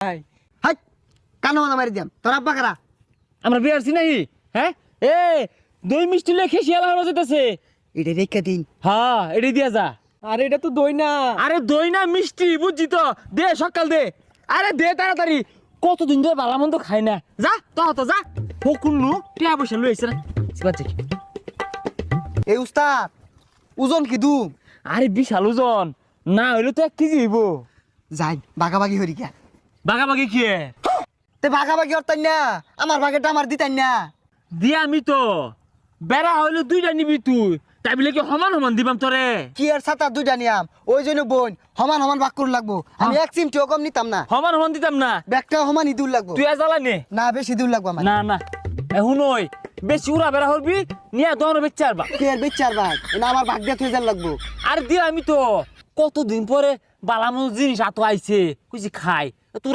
ভাই হাই কানো মানা মারি দিয়াম তোর আব্বা কারা আমরা বিয়ারছি নাকি হ্যাঁ এ দই মিষ্টি লেখে শিয়ালা হওয়া যেতেছে এটা রেখে দিন হ্যাঁ এটাই দিয়া যা আরে এটা তো দই না। আরে দই না মিষ্টি বুঝছি তো দে সকাল দে আরে দে তাড়াতাড়ি কতদিন ধরে ভালো মন্দ খাই না যা তো যা ফকুন্নু টিয়া বসে লইছে না বাচ্চা কি এই উস্তাদ ওজন কি দুম আরে বিশাল ওজন না হইলে তো 1 কেজি হইব যাই বাগাবাগি হরি কে বাগাবাগি কি তে বাগাবাগি হরতাই না আমার বাগেটা আমার দিতাই না দিয়া আমি তো বেড়া হইলে 2টা নিবি তুই তাই বলে কি সমান সমান দিবাম তোরে কি আর সাতা দুইটা নিয়াম ওই জন্য বোন সমান সমান বাক করুন লাগবো আমি এক চিমটিও কম নিতাম না সমান সমান দিতাম না ব্যাগটাও সমান ইদুর লাগবো তুই আর জ্বালা নে না বেশি দূর লাগবো আমার না না এখন ওই বেশি উড়া বেড়া হরবি নিয়ে তোমার বেচে আরবা কি আর বিচার ভাই না আমার ভাগ দিয়ে থই যার লাগবো আর দিয়া আমি তো কতদিন পরে বালামো জিনিস আতো আইছে কইছি খাই তোরা